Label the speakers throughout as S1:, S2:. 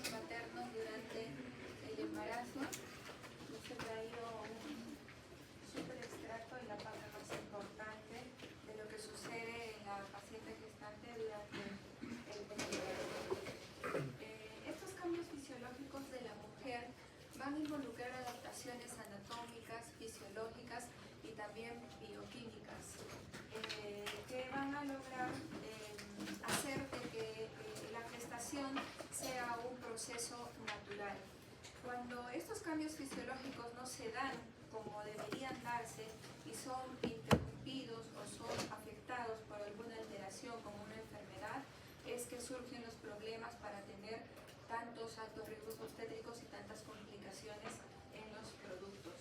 S1: cambios maternos durante el embarazo. Les he traído un súper extracto y la parte más importante de lo que sucede en la paciente gestante durante el embarazo. Estos cambios fisiológicos de la mujer van a involucrar adaptaciones anatómicas, fisiológicas y también bioquímicas, que van a lograr hacer de que la gestación sea un proceso natural. Cuando estos cambios fisiológicos no se dan como deberían darse y son interrumpidos o son afectados por alguna alteración como una enfermedad, es que surgen los problemas para tener tantos altos riesgos obstétricos y tantas complicaciones en los productos.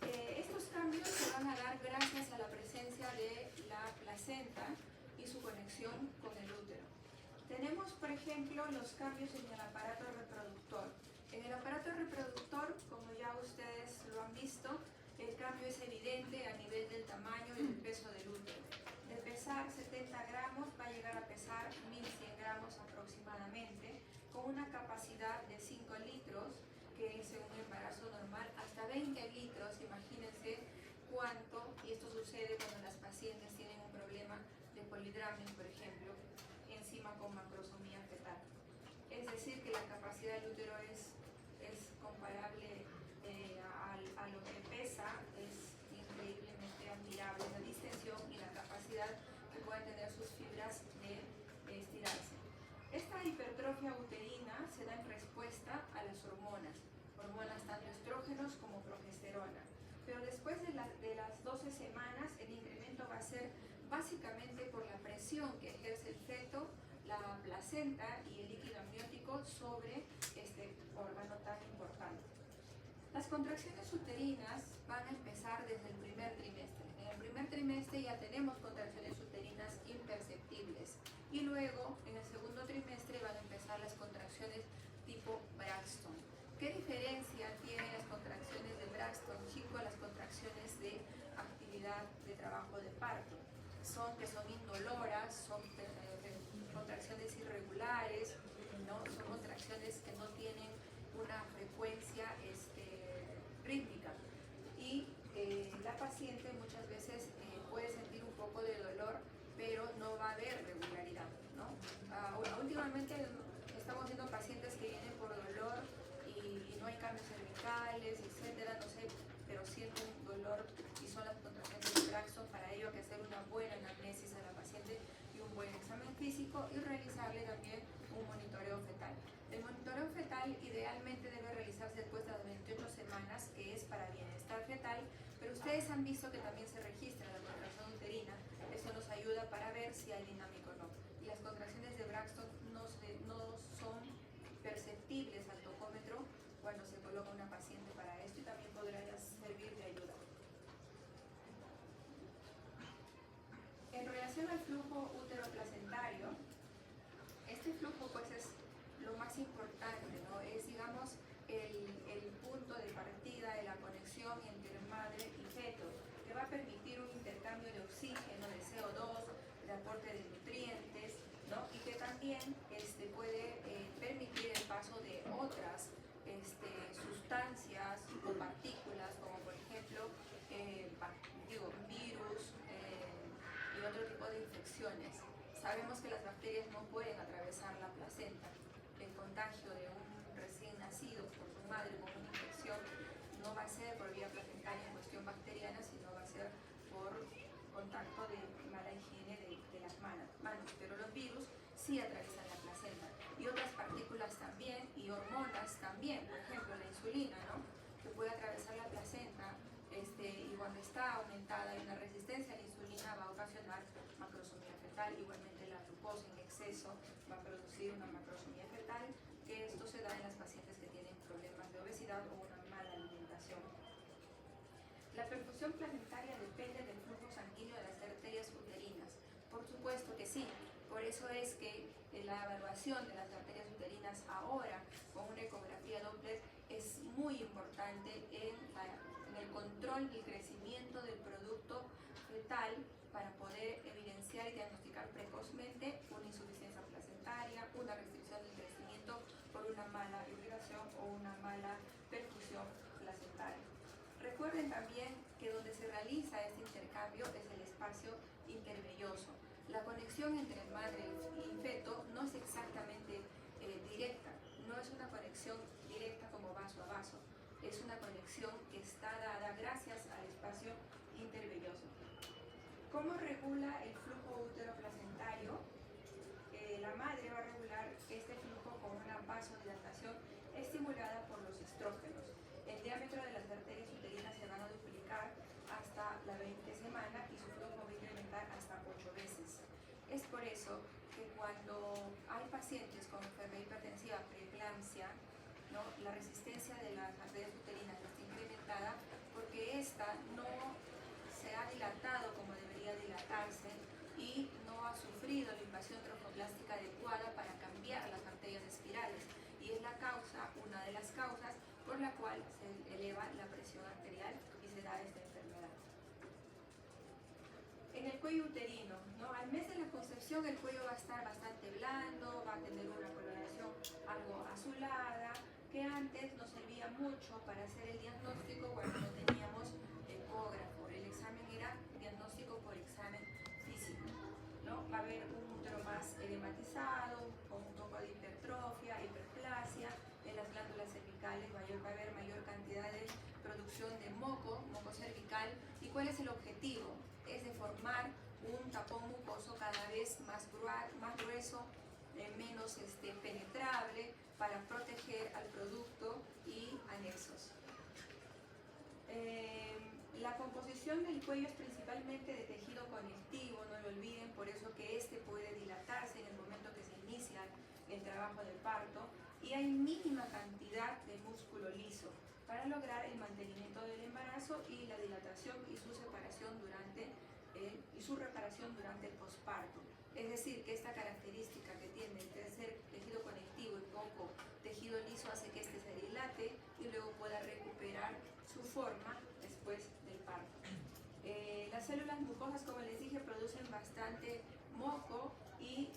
S1: Estos cambios se van a dar gracias a la presencia de la placenta y su conexión con el útero. Tenemos, por ejemplo, los cambios en el aparato reproductor. En el aparato reproductor, como ya ustedes lo han visto, el cambio es evidente a nivel del tamaño y del peso del útero. De pesar 70 gramos va a llegar a pesar 1100 gramos aproximadamente, con una capacidad de 5 litros, que es en un embarazo normal, hasta 20 litros, imagínense cuánto, y esto sucede cuando las pacientes tienen un problema de polidramio, por ejemplo, encima con macrosomía fetal. Es decir, que la capacidad del útero es comparable a lo que pesa, es increíblemente admirable la distensión y la capacidad que pueden tener sus fibras de estirarse. Esta hipertrofia uterina se da en respuesta a las hormonas tanto estrógenos como progesterona. Pero después de las 12 semanas, el incremento va a ser básicamente por la presión que ejerce el feto, la placenta y el líquido amniótico sobre este órgano tan importante. Las contracciones uterinas van a empezar desde el primer trimestre. En el primer trimestre ya tenemos contracciones uterinas imperceptibles y luego en el segundo trimestre van a empezar las contracciones tipo Braxton. ¿Qué diferencia tienen las contracciones de Braxton chico a las contracciones de actividad de trabajo de parto? Son indoloras, son contracciones irregulares, ¿no? Son contracciones que no tienen una frecuencia rítmica y la paciente muchas veces puede sentir un poco de dolor, pero no va a haber regularidad, ¿no? Últimamente estamos viendo pacientes que vienen por dolor y no hay cambios cervicales, etcétera, no sé, pero sienten dolor y son las contracciones de Braxton. Para ello hay que hacer una buena anamnesis a la paciente y un buen examen físico y realizarle también un monitoreo fetal. El monitoreo fetal idealmente debe realizarse después de las 28 semanas, que es para bienestar fetal, pero ustedes han visto que también se registra la contracción uterina. Eso nos ayuda para ver si hay dinámico o no. Y las contracciones de Braxton no son perceptibles al tocómetro cuando se coloca una paciente para esto, y también podrá servir de ayuda. En relación al flujo útero-placentario, este flujo pues es lo más importante, ¿no? Es, digamos, el punto de partida de la conexión entre madre y feto, que va a permitir un intercambio de oxígeno, de CO2, de aporte de nutrientes, ¿no? Y que también puede permitir el paso de otras sustancias o partículas, como por ejemplo virus y otro tipo de infecciones. Sabemos que las bacterias no pueden atravesar la placenta. El contagio de un recién nacido por su madre con una infección no va a ser por vía placentaria en cuestión bacteriana, sino va a ser por contacto de mala higiene de las manos. Pero los virus sí atraviesan la placenta, y otras partículas también, y hormonas también, por ejemplo la insulina, ¿no? Que puede atravesar la placenta, y cuando está aumentada y una resistencia a la insulina va a ocasionar macrosomía fetal. Igualmente la glucosa en exceso va a producir una macrosomía fetal, que esto se da en las pacientes que tienen problemas de obesidad o una mala alimentación. La perfusión placentaria depende del flujo sanguíneo de las arterias uterinas. Por supuesto que sí, por eso es que la evaluación de las arterias uterinas ahora con una ecografía Doppler es muy importante en el control y el crecimiento del producto fetal, para poder evidenciar y diagnosticar precozmente una insuficiencia placentaria, una restricción del crecimiento Recuerden también que donde se realiza este intercambio es el espacio intervelloso. La conexión entre el madre y el feto no es exactamente directa, no es una conexión directa como vaso a vaso, es una conexión que está dada gracias al espacio intervelloso. ¿Cómo regula el flujo útero-placentario? La madre va a regular este flujo con una vasodilatación estimulada por los estrógenos. El diámetro de las arterias uterinas se van a duplicar hasta la 20 semana y su flujo va a incrementar hasta 8 veces. Es por eso que cuando hay pacientes con enfermedad hipertensiva preeclampsia, ¿no?, la resistencia de las arterias uterinas está incrementada porque ésta no se ha dilatado como debería dilatarse y no ha sufrido la invasión trofoplástica adecuada para cambiar las arterias espirales, y es la causa, una de las causas por la cual se eleva la presión arterial y se da esta enfermedad. En el cuello uterino, ¿no?, al mes de la concepción el cuello va a estar bastante blando, va a tener una coloración algo azulada, que antes nos servía mucho para hacer el diagnóstico cuando no teníamos ecógrafo. El examen era diagnóstico por examen físico, ¿no? Va a haber un útero más edematizado, con un poco de hipertrofia, hiperplasia, en las glándulas cervicales va a haber mayor cantidad de producción de moco cervical. ¿Y cuál es el objetivo? Es de formar un tapón mucoso cada vez más grueso, menos penetrable, para proteger al producto y anexos. La composición del cuello es principalmente de tejido conectivo, no lo olviden, por eso que este puede dilatarse en el momento que se inicia el trabajo del parto, y hay mínima cantidad de músculo liso para lograr el mantenimiento del embarazo y la dilatación y su reparación durante el posparto. Es decir, que esta característica que tiene de ser tejido conectivo y poco tejido liso hace que este se dilate y luego pueda recuperar su forma después del parto. Las células mucosas, como les dije, producen bastante moco, y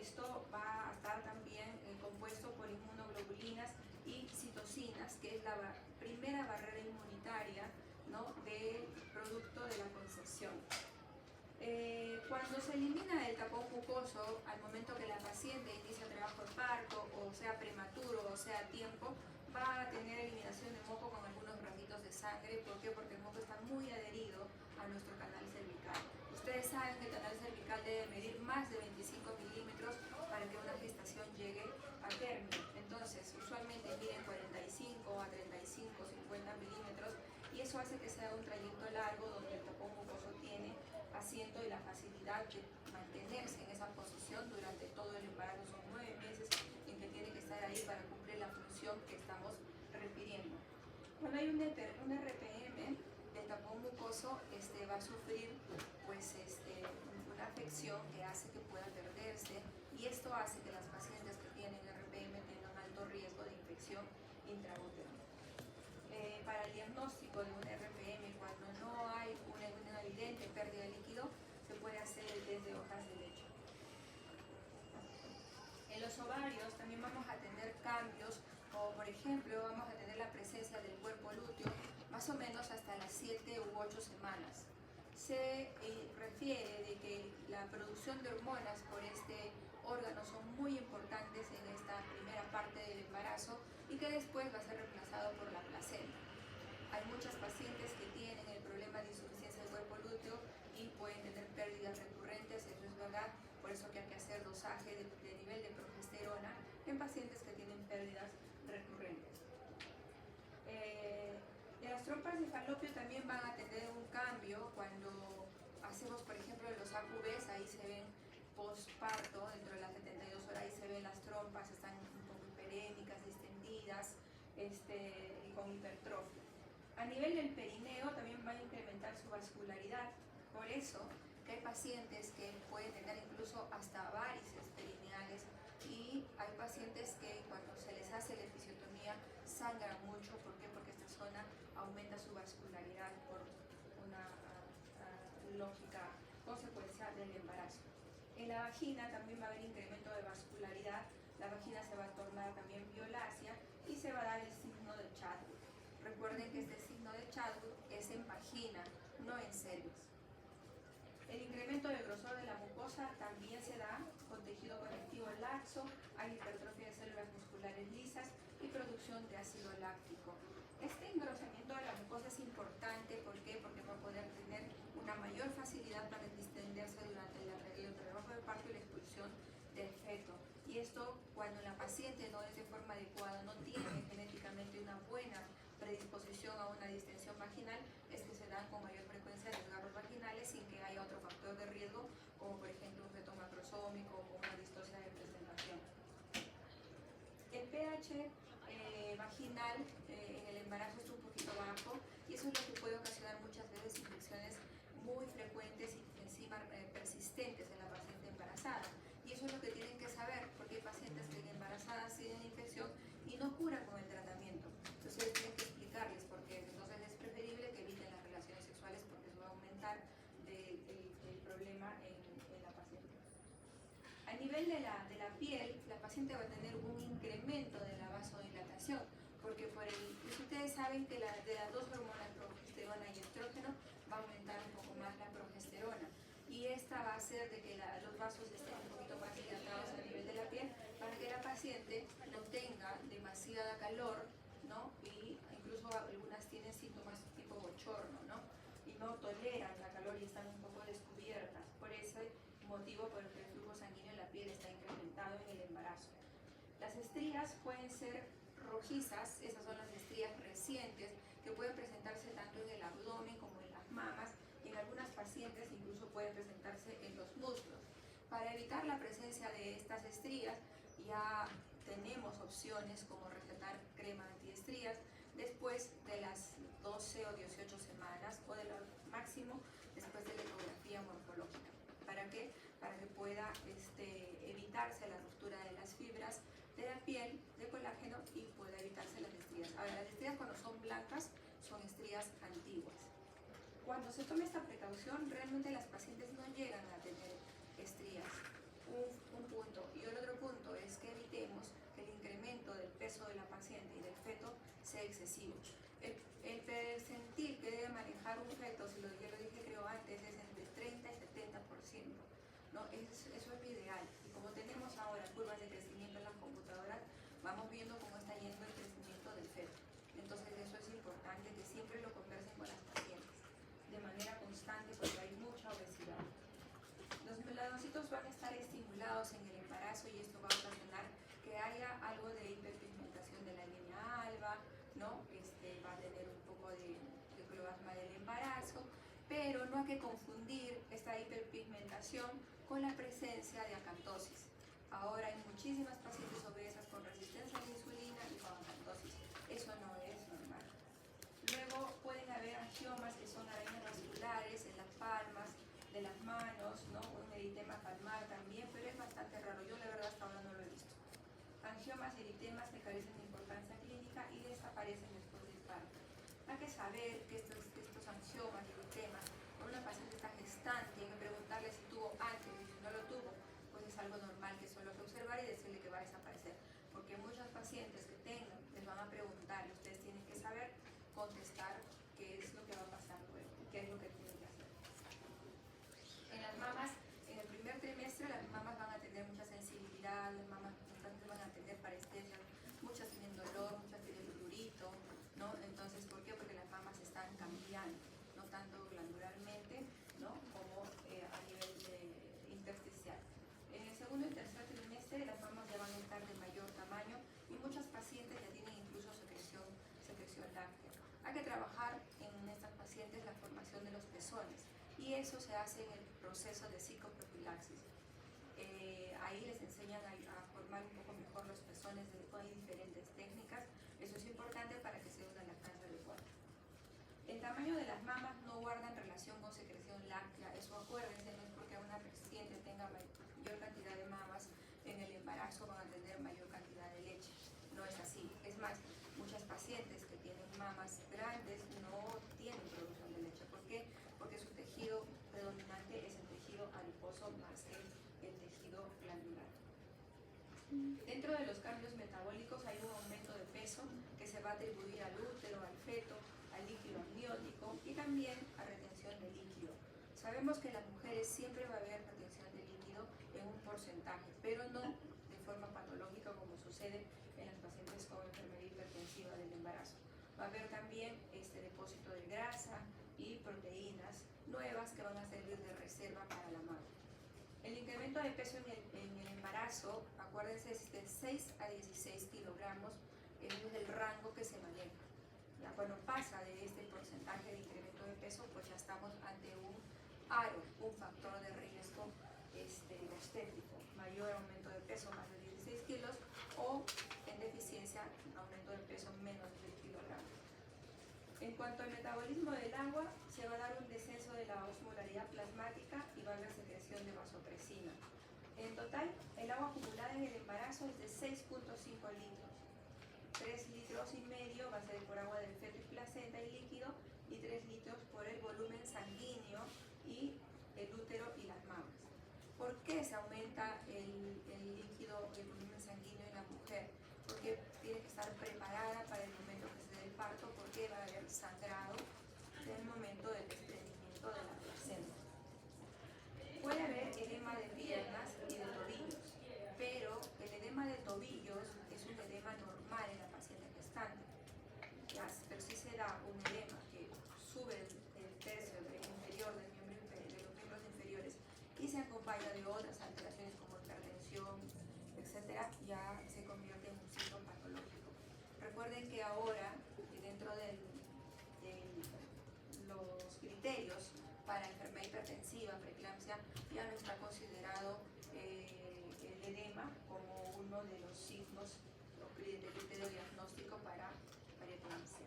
S1: esto va a estar también compuesto por inmunoglobulinas y citocinas, que es la primera barrera inmunitaria, ¿no?, del producto de la concepción. Cuando se elimina el tapón mucoso al momento que la paciente inicia el trabajo de parto, o sea prematuro o sea a tiempo, va a tener eliminación de moco con algunos ramitos de sangre. ¿Por qué? Porque el moco está muy adherido a nuestro canal cervical. Ustedes saben que el canal cervical debe medir más de 25 milímetros para que una gestación llegue a término. Entonces, usualmente miden 45 a 35, 50 milímetros, y eso hace que sea un trayecto largo donde el tapón mucoso tiene asiento y la facilidad de mantenerse en esa posición durante todo el embarazo. Son 9 meses en que tiene que estar ahí para cumplir la función que estamos refiriendo. Cuando hay un RPM, el tapón mucoso va a sufrir pues, una afección que hace que pueda perderse, y esto hace que las pacientes que tienen RPM tengan alto riesgo de infección intraútero. Para el diagnóstico de un RPM, cuando no hay una evidente pérdida de líquido, se puede hacer el test de hojas de leche. En los ovarios también vamos a tener cambios, como por ejemplo vamos a tener la presencia del cuerpo lúteo más o menos hasta las 7 u 8 semanas. Se refiere de que la producción de hormonas por este órgano son muy importantes en esta primera parte del embarazo, y que después va a ser reemplazado por la placenta. Hay muchas pacientes que tienen el problema de insuficiencia del cuerpo lúteo y pueden tener pérdidas recurrentes, eso es verdad, por eso que hay que hacer dosaje de nivel de progesterona en pacientes que tienen pérdidas recurrentes. Las trompas de falopio también van a tener un cambio cuando hacemos, por ejemplo, los AQVs, ahí se ven postparto, dentro de las 72 horas, ahí se ven las trompas, están un poco hiperémicas, distendidas, y con hipertrofia. A nivel del perineo también va a incrementar su vascularidad, por eso que hay pacientes que pueden tener incluso hasta varices perineales, y hay pacientes que cuando se les hace la episiotomía sangran mucho. ¿Por qué? Porque esta zona aumenta su vascularidad por una lógica consecuencia del embarazo. En la vagina también va a haber incremento de vascularidad, la vagina se va a tornar también violácea y se va a dar el signo de Chadwick. Recuerden que este signo de Chadwick es en vagina, no en cervix. El incremento del grosor de la mucosa también se da con tejido conectivo laxo, hay hipertrofia de células musculares lisas y producción de ácido láctico. Este engrosamiento de la mucosa es importante, ¿por qué? Porque va a poder tener una mayor facilidad para distenderse durante el trabajo de parto y la expulsión del feto. Y esto, cuando la paciente no es de forma adecuada, no tiene genéticamente una buena predisposición a una distensión vaginal, es que se dan con mayor frecuencia desgarros vaginales sin que haya otro factor de riesgo, como por ejemplo un feto macrosómico o una distosia de presentación. El pH vaginal en el embarazo es un poquito bajo y eso es lo que puede ocasionar muchas veces infecciones muy frecuentes y encima persistentes en la paciente embarazada. Y eso es lo que tienen que saber, porque hay pacientes que embarazadas tienen infección y no curan con el tratamiento. Entonces tienen que explicarles por qué. Entonces es preferible que eviten las relaciones sexuales porque eso va a aumentar el problema en la paciente. A nivel de la piel, la paciente va a tener un incremento de la vasodilatación, porque pues ustedes saben que de las dos hormonas, progesterona y estrógeno, va a aumentar un poco más la progesterona. Y esta va a hacer de que los vasos estén un poquito más dilatados a nivel de la piel para que la paciente no tenga demasiada calor, ¿no? Y incluso algunas tienen síntomas tipo bochorno, ¿no? Y no toleran la calor y están un poco descubiertas. Por ese motivo por el que el flujo sanguíneo en la piel está incrementado en el embarazo. Las estrías pueden ser rojizas, esas son las estrías recientes que pueden presentarse tanto en el abdomen como en las mamas y en algunas pacientes incluso pueden presentarse en los muslos. Para evitar la presencia de estas estrías ya tenemos opciones como recetar crema antiestrías después de las 12 o 18 semanas o de lo máximo después de la ecografía morfológica. ¿Para qué? Para que pueda evitarse la ruptura de las fibras de la piel de colágeno y pueda evitarse las estrías. Ahora, las estrías cuando son blancas son estrías antiguas. Cuando se toma esta precaución, realmente las pacientes no llegan a tener estrías. Un punto. Y el otro punto es que evitemos que el incremento del peso de la paciente y del feto sea excesivo. El percentil que debe manejar un feto, ya lo dije creo antes, es entre 30 y 70%. ¿No? Eso es lo ideal. Y como tenemos ahora curvas de crecimiento en las computadoras, vamos viendo cómo está yendo el crecimiento del feto. Entonces eso es importante que siempre lo conversen con las pacientes de manera constante porque hay mucha obesidad. Los melanocitos van a estar estimulados en el embarazo y esto va a ocasionar que haya algo de hiperpigmentación de la línea alba, ¿no? Va a tener un poco de cloasma del embarazo, pero no hay que confundir esta hiperpigmentación con la presencia de acantosis. Ahora hay muchísimas pacientes obesas con resistencia a la insulina y con acantosis. Eso no es normal. Luego pueden haber angiomas que son arañas vasculares en las palmas de las manos, ¿no? Un eritema palmar también, pero es bastante raro. Yo la verdad hasta ahora no lo he visto. Angiomas y eritemas que carecen de importancia clínica y desaparecen después del parto. Hay que saber que estos angiomas y eritemas, cuando una paciente está gestante, hay que preguntarle si tuvo antes y si no lo tuvo, pues es algo normal que solo hay que observar y decirle que va a desaparecer. Porque muchos pacientes que tengan les van a preguntar y ustedes tienen que saber contestar qué es lo que va a pasar luego, qué es lo que tienen que hacer. En las mamas, en el primer trimestre, las mamas van a tener mucha sensibilidad, las mamas van a tener parestesia, muchas tienen dolor, muchas tienen prurito, ¿no? Entonces, ¿por qué? Porque las mamas están cambiando, no tanto glandularmente, ¿no? Como a nivel intersticial. En el segundo y tercer trimestre, las mamas ya van a estar de mayor tamaño y muchas pacientes ya tienen incluso secreción láctea. Hay que trabajar en estas pacientes la formación de los pezones y eso se hace en el proceso de psicoprofilaxis. Ahí les enseñan a formar un poco mejor los pezones, hay diferentes técnicas, eso es importante para que sea una lactancia adecuada. El tamaño de las mamas no guardan relación con secreción láctea, eso acuérdense, no es porque una paciente tenga mayor cantidad de mamas en el embarazo van a tener mayor cantidad de leche, no es así. Es más, muchas pacientes que tienen mamas grandes no tienen producción de leche. ¿Por qué? Porque su tejido predominante es el tejido adiposo más que el tejido glandular. Dentro de los cambios metabólicos hay un aumento de peso que se va a atribuir al útero, al feto, al líquido amniótico y también a retención de líquido. Sabemos que en las mujeres siempre va a haber retención de líquido en un porcentaje, pero no de forma patológica como sucede en las pacientes con enfermedad hipertensiva del embarazo. Va a haber también este depósito de grasa y proteínas nuevas que van a servir de reserva para la madre. El incremento de peso en el embarazo, acuérdense, es de 6 a 16 kilogramos, es el rango que se maneja. Ya cuando pasa de este porcentaje de incremento de peso, pues ya estamos ante un aro, un factor de riesgo obstétrico, mayor aumento de peso, más de 16 kilos, o en deficiencia, un aumento de peso menos de 6 kilogramos. En cuanto al metabolismo del agua, se va a dar un descenso de la osmolaridad plasmática y va a haber secreción de vasopresina. En total, el agua acumulada en el embarazo es de 6.5 litros. 3,5 litros va a ser por agua del feto y placenta y líquido, y 3 litros por el volumen sanguíneo y el útero y las mamas. ¿Por qué se aumenta el líquido, el volumen sanguíneo en la mujer? Porque tiene que estar preparada para el momento que se dé el parto, porque va a haber sangrado en el momento del desprendimiento de la placenta. Puede haber edema de piernas y de tobillos, pero el edema de tobillos es un edema normal en la paciente gestante. Pero si se da un edema que sube el tercio inferior de los miembros inferiores y se acompaña de otras alteraciones como hipertensión, etcétera, ya se convierte en un signo patológico. Recuerden que ahora, dentro de los criterios para enfermedad hipertensiva, preeclampsia, ya no está considerado el edema como uno de los signos o de criterio diagnóstico para preeclampsia.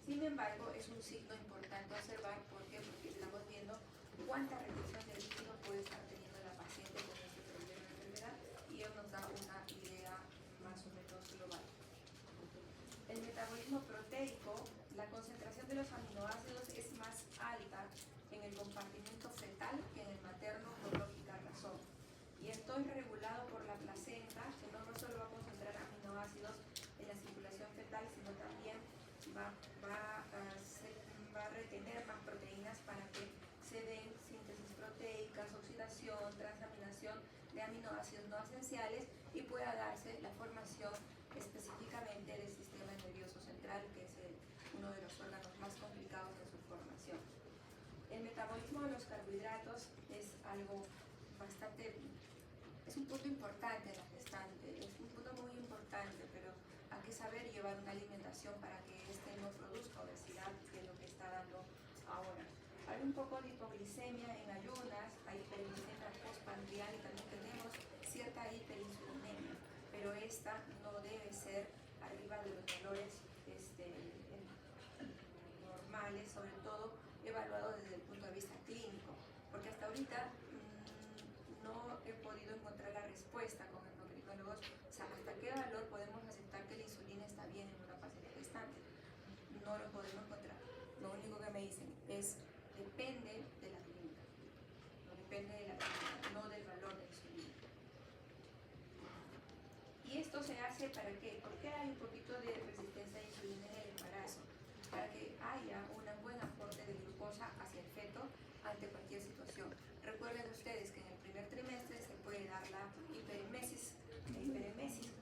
S1: Sin embargo, es un signo importante observar. ¿Por qué? Porque estamos viendo cuánta retención de líquido puede estar teniendo la paciente con este problema de enfermedad, y eso nos da una idea más o menos global. El metabolismo proteico, la concentración de los aminoácidos es más alta en el compartimiento fetal que en el materno por lógica razón. Y esto es regulado por la placenta, que no solo va a concentrar aminoácidos en la circulación fetal, sino también va a retener más proteínas para que se den síntesis proteicas, oxidación, transaminación de aminoácidos no esenciales, y pueda darse la formación específicamente del sistema nervioso central, que es uno de los órganos más complicados de su formación. El metabolismo de los carbohidratos es algo es un punto importante en la gestante, es un punto muy importante, pero hay que saber llevar una alimentación para que no produzca obesidad, que es lo que está dando ahora. Hay un poco de hipoglicemia en ayunas, hay hiperglicemia postprandial y también tenemos cierta hiperinsulinemia, pero esta no debe ser arriba de los valores normales, sobre todo evaluados desde el punto de vista clínico, porque hasta ahorita no he podido encontrar la respuesta con endocrinólogos, o sea, hasta qué valor podemos aceptar que la insulina está bien en una paciente gestante. No lo podemos encontrar. Lo único que me dicen es, depende de la clínica, no del valor de la insulina. ¿Y esto se hace para qué? Porque hay un poquito de resistencia a la insulina en el embarazo, para que haya un buen aporte de glucosa hacia el feto ante cualquier situación. Recuerden ustedes que en el primer trimestre se puede dar la hiperemesis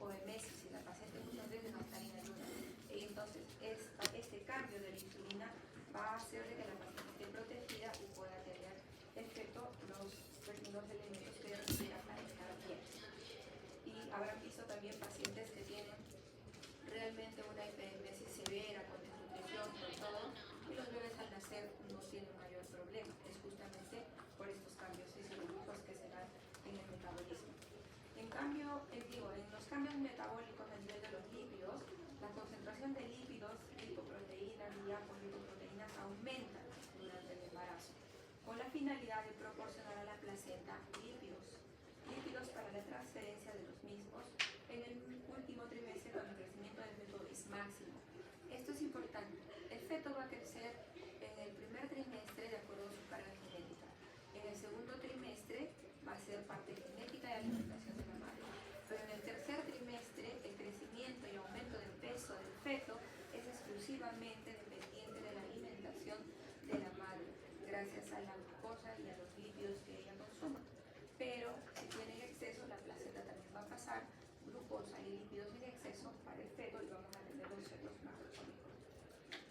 S1: o emesis, y la paciente muchas veces va a estar en ayunas. Y entonces este cambio de la insulina va a hacer de que la paciente esté protegida y pueda tener el feto los elementos que requiera para estar bien. Y habrán visto también pacientes que tienen realmente una hiperemesis severa, con desnutrición, con todo, y los bebés al nacer no tienen mayor problema. Es justamente por estos cambios fisiológicos que se dan en el metabolismo. En cambio, en los cambios metabólicos a nivel de los lípidos, la concentración de lípidos, lipoproteínas y apolipoproteínas aumenta durante el embarazo, con la finalidad de proporcionar a la placenta lípidos para la transferencia de los mismos en el último trimestre, cuando el crecimiento del feto es máximo. Esto es importante. El feto va a crecer en el primer trimestre de acuerdo a su carga genética. En el segundo trimestre va a ser parte genética y alimentación de la madre. Pero en el tercer trimestre, el crecimiento y aumento del peso del feto es exclusivamente dependiente de la alimentación gracias a la glucosa y a los lípidos que ella consuma. Pero si tiene exceso, la placenta también va a pasar glucosa y lípidos en exceso para el feto y vamos a tener los fetos macrosómicos.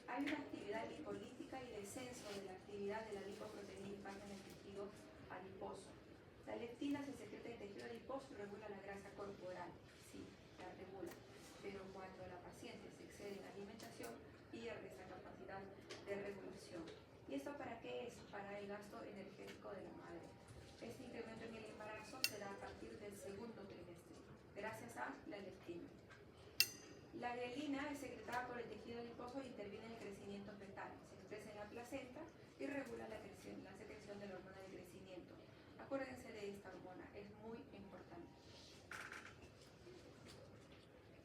S1: Hay una actividad lipolítica y descenso de la actividad de la lipoproteína en el tejido adiposo. La leptina se secreta en el tejido adiposo y regula la grasa corporal, sí, la regula, pero cuando la paciente se excede en alimentación, pierde esa capacidad de regulación. ¿Y esto para qué es? Para el gasto energético de la madre. Este incremento en el embarazo se da a partir del segundo trimestre, gracias a la leptina. La grelina es secretada por el tejido adiposo y interviene en el crecimiento fetal. Se expresa en la placenta y regula la secreción de la hormona de crecimiento. Acuérdense de esta hormona, es muy importante.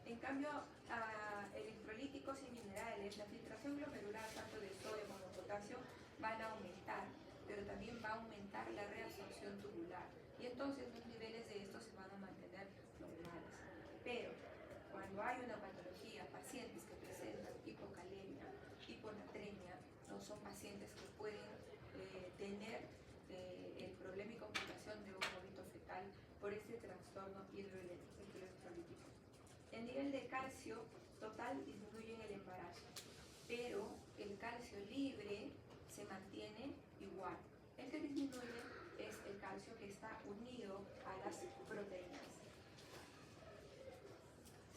S1: En cambio, electrolíticos y minerales, la filtración glomerular tanto de sodio como de potasio van a aumentar, pero también va a aumentar la reabsorción tubular. Y entonces los niveles de estos se van a mantener normales. Pero cuando hay una patología, pacientes que presentan hipocalemia, hiponatremia, no son pacientes que pueden tener el problema y complicación de un vómito fetal por este trastorno hidroelectrolítico. El nivel de calcio total disminuye en el embarazo, pero el calcio libre se mantiene igual. El que disminuye es el calcio que está unido a las proteínas.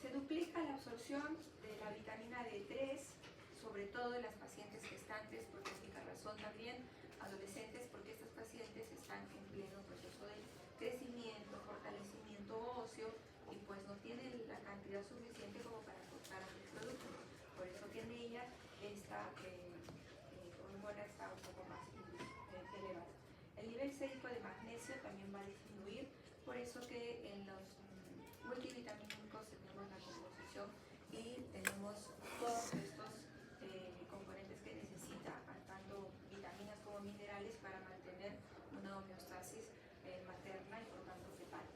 S1: Se duplica la absorción de la vitamina D3, sobre todo en las pacientes gestantes, por técnica razón también, adolescentes, porque estas pacientes están en pleno proceso de crecimiento, fortalecimiento óseo, y pues no tienen la cantidad suficiente como para aportar a los productos. Por eso que en ellas esta hormona está un poco más elevada. El nivel sérico de magnesio también va a disminuir, por eso que en los multivitamínicos tenemos la composición y tenemos todos estos componentes que necesita, tanto vitaminas como minerales, para mantener una homeostasis materna y por tanto fetal.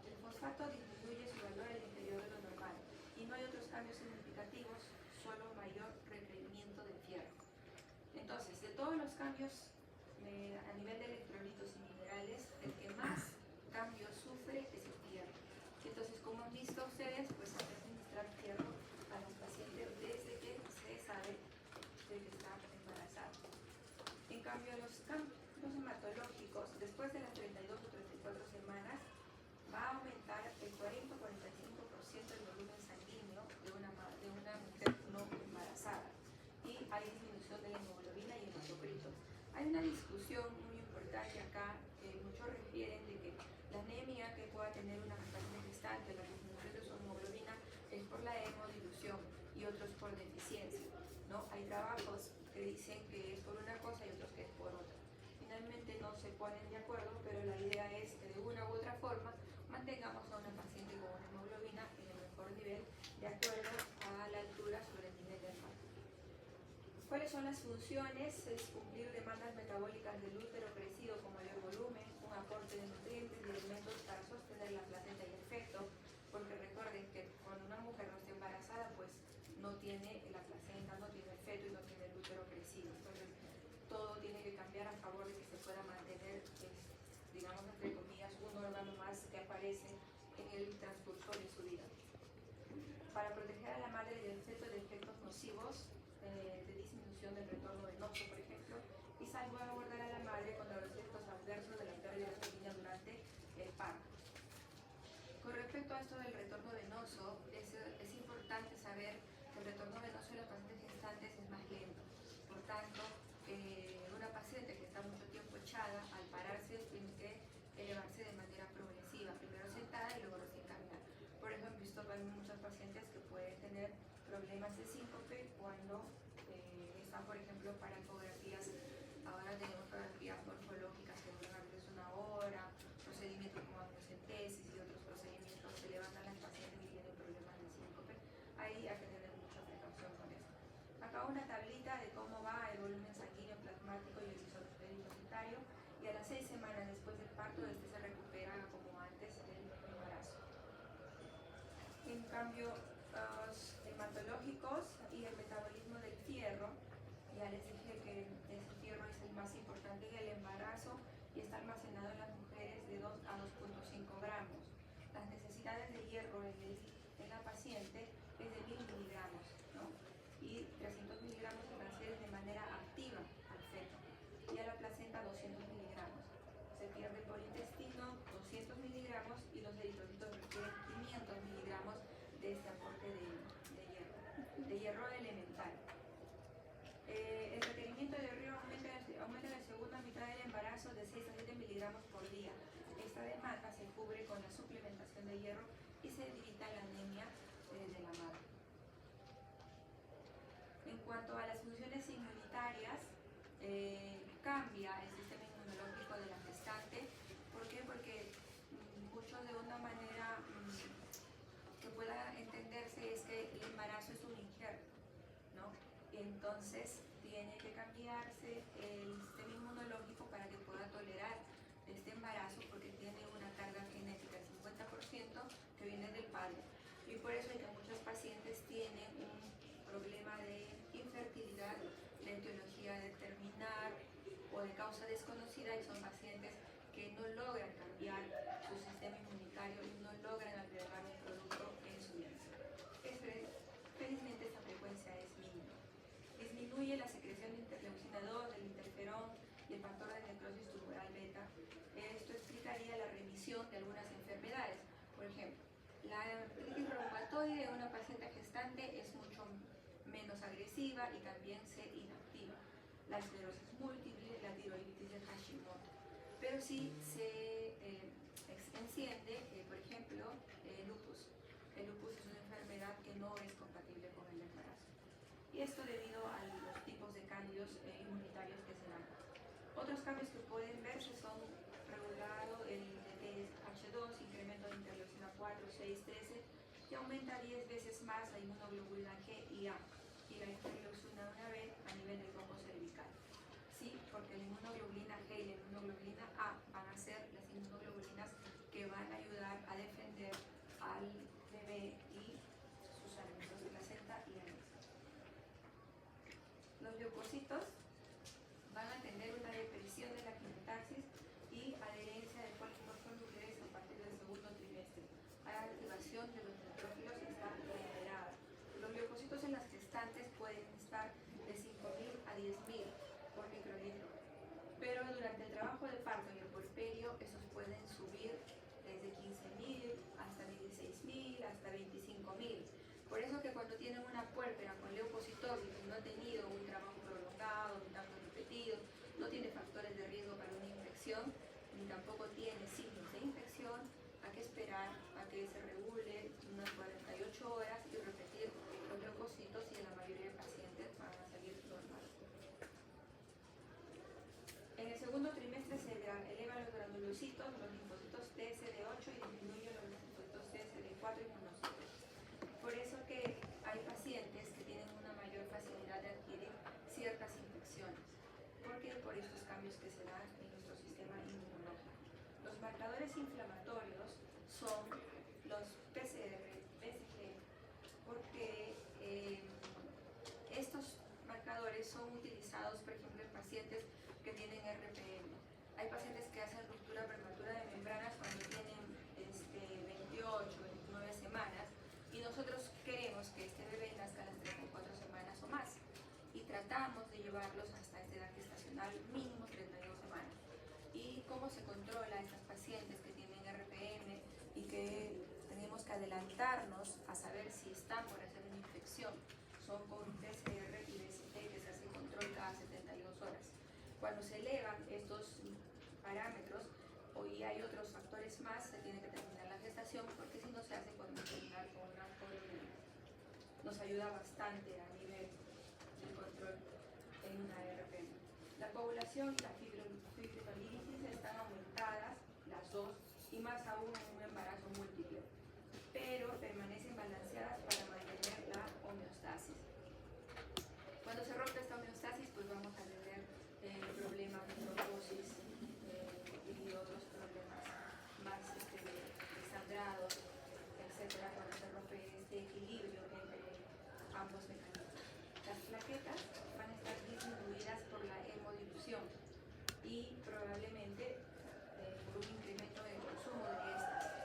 S1: El fosfato disminuye su valor al interior de lo normal y no hay otros cambios significativos, solo mayor requerimiento de fierro. Entonces, de todos los cambios a nivel de electrolitos y minerales, el que más cambios sufre es el fierro. Entonces, como han visto ustedes, pues hay que administrar fierro a los pacientes desde que se sabe de que está embarazada. En cambio, los cambios hematológicos, después de las 32 o 34 semanas, va a aumentar el 40 o 45% el volumen sanguíneo de una mujer no embarazada. Y hay disminución de la hemoglobina y hematocritos. Hay una discusión muy importante acá, que muchos refieren de que la anemia que pueda tener una paciente gestante, la disminución de su hemoglobina, es por la hemodilución y otros por deficiencia, ¿no? Hay trabajos que dicen que es por una cosa y otros que es por otra. Finalmente no se ponen de acuerdo, pero la idea es que de una u otra forma mantengamos a una paciente con una hemoglobina en el mejor nivel de acuerdo a la altura sobre el nivel del mar. ¿Cuáles son las funciones? Es cumplir demandas metabólicas del útero crecido con mayor volumen, un aporte de nutrientes y alimentos para sostener la placenta y el feto, porque recuerden que cuando una mujer no está embarazada, pues no tiene la placenta, no tiene el feto y no tiene el útero crecido. Entonces, todo tiene que cambiar a favor de que se pueda mantener, digamos, entre comillas, un órgano más que aparece en el transcurso de su vida. Para proteger a la madre y del feto de efectos nocivos, de disminución del retorno venoso, por ejemplo, y salvaguardar a la madre contra los efectos adversos de la pérdida sanguínea durante el parto. Con respecto a esto del retorno venoso, es importante saber que el retorno venoso de las pacientes gestantes es más lento. Por tanto, una paciente que está mucho tiempo echada, al pararse tiene que elevarse de manera progresiva, primero sentada y luego recién caminar. Por eso han visto muchas pacientes que pueden tener problemas de síncope cuando están, por ejemplo, para ecografías. Ahora tenemos ecografías morfológicas que duran a veces una hora, procedimientos como amniocentesis y otros procedimientos que levantan las pacientes y tienen problemas de síncope. Ahí hay que tener mucha precaución con esto. Acá una tablita de cómo va el volumen sanguíneo plasmático y el eritrocitario, y a las 6 semanas después del parto este se recupera como antes del embarazo. En cambio, los hematológicos y el metabolismo del fierro, ya les dije que el fierro es el más importante miligramos por día. Esta demanda se cubre con la suplementación de hierro y se evita la anemia de la madre. En cuanto a las funciones inmunitarias, cambia el sistema inmunológico de la gestante. ¿Por qué? Porque mucho de una manera que pueda entenderse es que el embarazo es un injerto, ¿no? Entonces tiene que cambiarse el sistema inmunológico para que pueda tolerar este embarazo, porque tiene una carga genética del 50% que viene del padre. Y por eso es que muchos pacientes tienen un problema de infertilidad, de etiología determinar o de causa desconocida, y son pacientes que no logran cambiar su sistema inmunitario y no logran agregar un producto en su vientre. Felizmente esta frecuencia es mínima. Disminuye la secreción de interleucina 2, del interferón y el factor de necrosis tumoral beta. Esto explicaría la remisión de algunas enfermedades. Por ejemplo, la artritis reumatoide de una paciente gestante es mucho menos agresiva y también se inactiva. La esclerosis múltiple, la tiroiditis de Hashimoto. Pero sí se enciende, por ejemplo, el lupus. El lupus es una enfermedad que no es compatible con el embarazo. Y esto debido a los tipos de cambios inmunitarios que se dan. Otros cambios que pueden verse son regulado el TSH2, incremento de interleucina 4, 6, 13, que aumenta 10 veces más la inmunoglobulina G y A, y la interleucina 1B a nivel del tronco cervical. Sí, porque la inmunoglobulina G y la inmunoglobulina A van a ser las inmunoglobulinas que van a ayudar a defender al bebé y sus alimentos de placenta y anexos. Los leucocitos van a tener una depresión de la quimiotaxis y adherencia de polimorfonúcleos a partir del segundo trimestre. La activación de los neutrófilos está liberada. Los leucocitos en las gestantes pueden estar de 5.000 a 10.000 por microlitro, pero durante el trabajo de parto y el puerperio esos pueden subir desde 15.000 hasta 16.000 hasta 25.000. Por eso que cuando tienen una puérpera con leucocitosis y no ha tenido un trabajo prolongado, un tanto repetido, no tiene factores de riesgo para una infección, ni tampoco tiene signos de infección, hay que esperar a que se regule unas 48 horas y repetir los leucocitos, y en la mayoría de pacientes van a salir normales. En el segundo trimestre se elevan los granulocitos, los linfocitos TSD8 y disminuyen los linfocitos TSD4 y monocitos. Por eso que hay pacientes que tienen una mayor facilidad de adquirir ciertas infecciones, porque por estos cambios que se dan en nuestro sistema inmunológico. Los marcadores inflamatorios son los PCR, BCG, porque estos marcadores son utilizados, por ejemplo, en pacientes que tienen RPM. Hay pacientes que hacen ruptura prematura de membranas cuando tienen 28, 29 semanas, y nosotros queremos que este bebé nazca a las 34 semanas o más, y tratamos de llevarlos hasta esta edad gestacional mínimo 32 semanas. ¿Y cómo se controla a estas pacientes que tienen RPM y que tenemos que adelantarnos a saber si están por hacer una infección? Son con PCR y BCG, que se hace control cada 72 horas. Cuando se elevan estos parámetros, hoy hay otros factores más, se tiene que terminar la gestación, porque si no se hace podemos terminar con una coronavirus. Nos ayuda bastante a nivel de control en una RPM. La coagulación y la fibrinolitis están aumentadas, las dos, y más aún en un embarazo múltiple, pero permanecen balanceadas para mantener la homeostasis. Cuando se rompe esta homeostasis, pues vamos a tener problemas de trombosis y otros problemas más de sangrado, etcétera, cuando se rompe este equilibrio entre ambos mecanismos. Las plaquetas van a estar disminuidas por la hemodilución y probablemente por un incremento en el consumo de estas.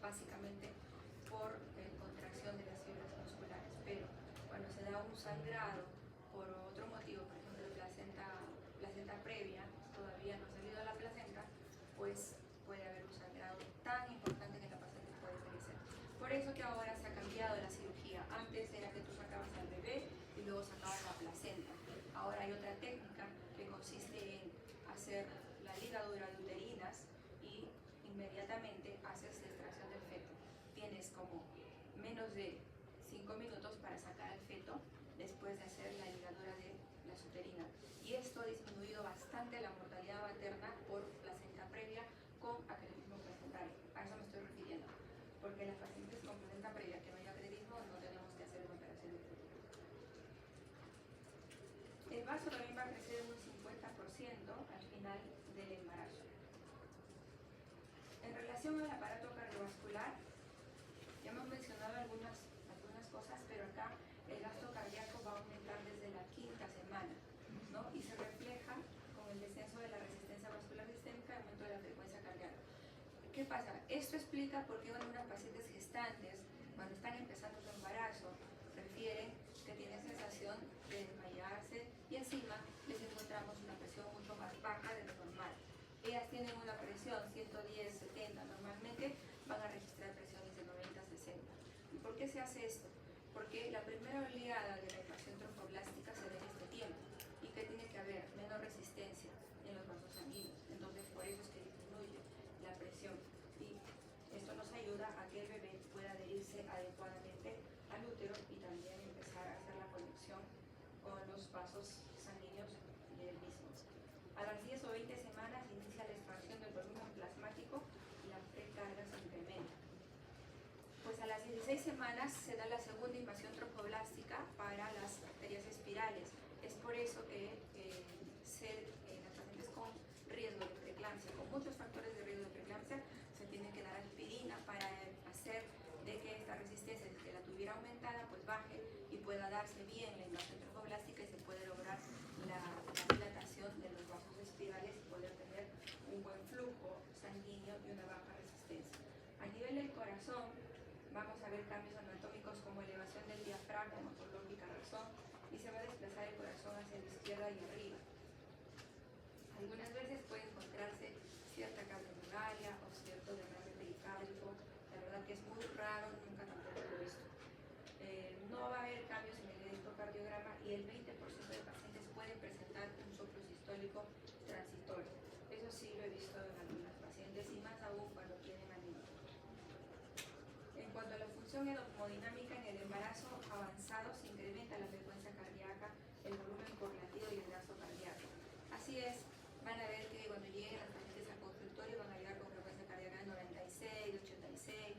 S1: básicamente por contracción de las fibras musculares. Pero cuando se da un sangrado por otro motivo, por ejemplo placenta previa, todavía no ha salido la placenta, pues puede haber un sangrado tan importante que la paciente puede perecer. Por eso que ahora se ha cambiado la cirugía. Antes era que tú sacabas al bebé y luego sacabas la placenta. Ahora hay otra técnica que consiste en hacer la ligadura de uterinas y inmediatamente haces la extracción del feto. Tienes como menos de 5 minutos para sacar al feto después de hacer la ligadura de las uterinas. Y esto ha disminuido bastante la mortalidad materna por placenta previa con acretismo placentario. A eso me estoy refiriendo. Porque las pacientes con placenta previa que no hay acretismo no tenemos que hacer una operación de feto. El vaso también va a crecer un 50% al final del embarazo. En relación al aparato cardiovascular, ya hemos mencionado algunas cosas, pero acá el gasto cardíaco va a aumentar desde la 5ª semana, ¿no? Y se refleja con el descenso de la resistencia vascular sistémica y aumento de la frecuencia cardíaca. ¿Qué pasa? Esto explica por qué algunas pacientes gestantes, cuando están empezando su embarazo, refieren que tienen sensación de desmayarse y encima les encontramos una presión mucho más baja de lo normal. Ellas tienen una presión 110, 70, normalmente van a registrar presiones de 90, 60. ¿Y por qué se hace esto? Porque la primera oleada de la invasión tromboblástica se da en este tiempo y que tiene que haber menor resistencia en los vasos sanguíneos. Entonces, por eso es que disminuye la presión y esto nos ayuda a que el bebé pueda adherirse adecuadamente al útero y también empezar a hacer la conexión con los vasos sanguíneos del mismo. A las 10 o 20 semanas inicia la expansión del volumen plasmático y la precarga se incrementa. Pues a las 16 semanas se da la segunda invasión tromboblástica para las arterias espirales. Es por eso que las pacientes con riesgo de preeclampsia, con muchos factores de riesgo de preeclampsia, se tiene que dar aspirina para hacer de que esta resistencia, si la tuviera aumentada, pues baje y pueda darse bien la invasión tromboblástica y se puede lograr la dilatación de los vasos espirales y poder tener un buen flujo sanguíneo y una baja resistencia. A nivel del corazón, vamos a ver cambios anatómicos como elevación del diafragma por lógica razón y se va a desplazar el corazón hacia la izquierda y arriba. Algunas veces puede encontrarse cierta cardiomegalia o cierto derrame pericárdico. La verdad que es muy raro, nunca tampoco lo he visto. No va a haber cambios en el electrocardiograma y el 20% de pacientes pueden presentar un soplo sistólico transitorio. Eso sí lo he visto en algunas pacientes y más aún cuando tienen anemia. En cuanto a la función hemodinámica, en el embarazo avanzado se incrementa la frecuencia cardíaca, el volumen por latido y el gasto cardíaco. Así es, van a ver que cuando lleguen las pacientes al consultorio van a llegar con frecuencia cardíaca de 96, 86,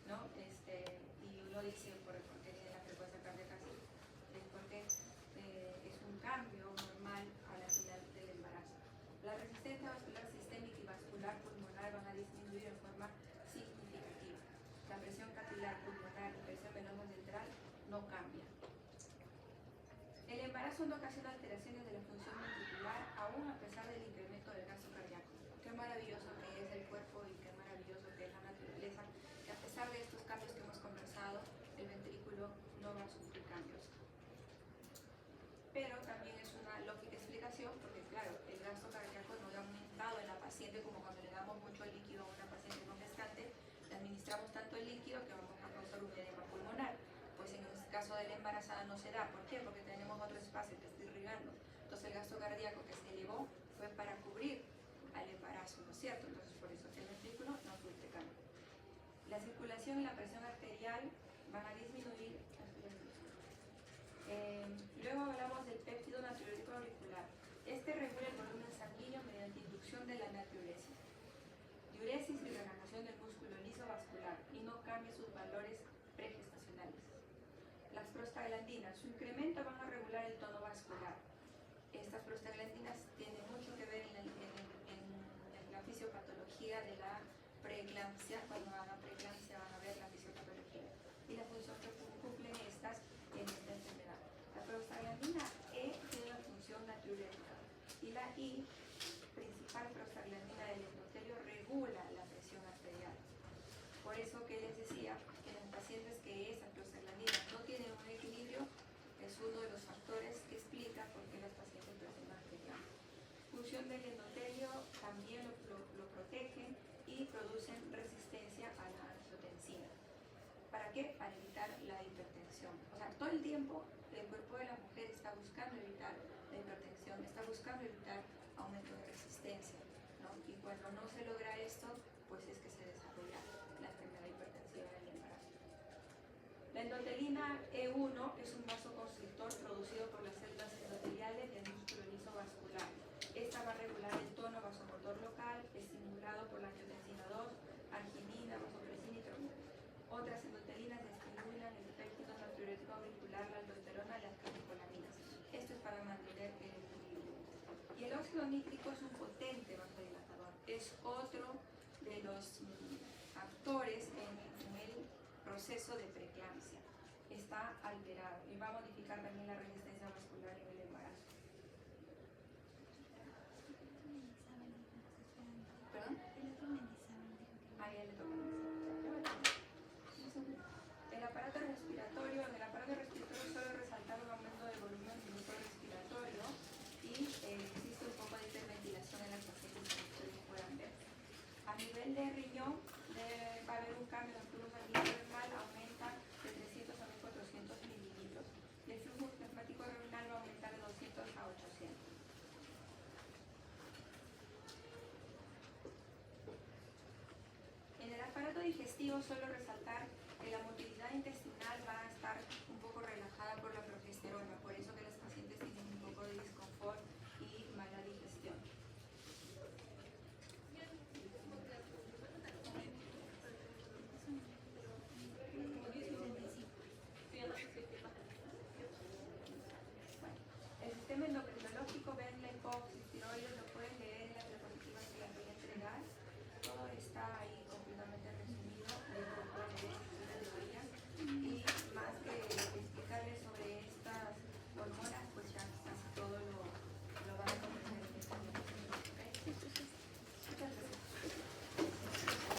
S1: ¿no? Y uno dice, ¿por qué tiene la frecuencia cardíaca así? Es porque es un cambio normal a la final del embarazo. La resistencia vascular sistémica y vascular pulmonar van a disminuir en forma significativa. La presión capilar pulmonar y presión venosa central no cambia. El embarazo no ocasiona alteraciones de la función ventricular aún a pesar del incremento del gasto cardíaco. Qué maravilloso que es el cuerpo y qué maravilloso que es la naturaleza, que a pesar de estos cambios que hemos conversado, el ventrículo no va a sufrir cambios. Pero también es una lógica explicación porque, claro, el gasto cardíaco no ha aumentado en la paciente como cuando le damos mucho líquido a una paciente no gestante, le administramos tanto el líquido que vamos a causar un edema pulmonar. Pues en el caso de la embarazada no se da. ¿Por qué? Porque tenemos otro espacio que está irrigando. Entonces el gasto cardíaco que se elevó fue para cubrir al embarazo, ¿no es cierto? Entonces por eso que el ventrículo no sufre cambio. La circulación y la presión arterial van a disminuir. Luego hablamos del péptido natriurético auricular. Este regula el volumen sanguíneo mediante inducción de la natriuresis. Diuresis y relajación del músculo liso vascular y no cambia sus valores pregestacionales. Las prostaglandinas, su incremento van a regular el tono vascular. Estas prostaglandinas tienen mucho que ver en la fisiopatología de la preeclampsia. Cuando hagan preeclampsia van a ver la fisiopatología y la función que cumplen estas en esta enfermedad. La prostaglandina E tiene una función natriurética y la I, principal prostaglandina del endotelio, regula la presión arterial. Por eso que les decía que en los pacientes que esa prostaglandina no tienen un equilibrio es uno de los factores que explica por qué las pacientes presentan periano. Función del endotelio también lo protegen y producen resistencia a la angiotensina. ¿Para qué? Para evitar la hipertensión. O sea, todo el tiempo el cuerpo de la mujer está buscando evitar la hipertensión, está buscando evitar aumento de resistencia, ¿no? Y cuando no se logra esto, pues es que se desarrolla la enfermedad hipertensiva en el embarazo. La endotelina E1 es un vasoconstrictor producido por las células endoteliales del músculo liso vascular. Esta va a regular el tono vasomotor local, estimulado por la angiotensina 2, arginina, vasopresina y trombina. Otras endotelinas estimulan el péptido natriurético auricular, la aldosterona y las catecolaminas. Esto es para mantener el equilibrio. Y el óxido nítrico es un potente vasodilatador. Es otro de los actores en el proceso de preeclampsia. Está alterado y va a modificar también la resistencia vascular en el embarazo. ¿Perdón? Ah, ya le toca. El aparato respiratorio, en el aparato respiratorio solo resaltar un aumento de volumen del grupo respiratorio y existe un poco de hiperventilación en las pacientes que ustedes puedan ver. A nivel de riñón va a haber un cambio en el flujo sanguíneo renal, aumenta de 300 a 1400 mililitros. Y el flujo plasmático renal va a aumentar de 200 a 800. En el aparato digestivo suelo resaltar que la motilidad intestinal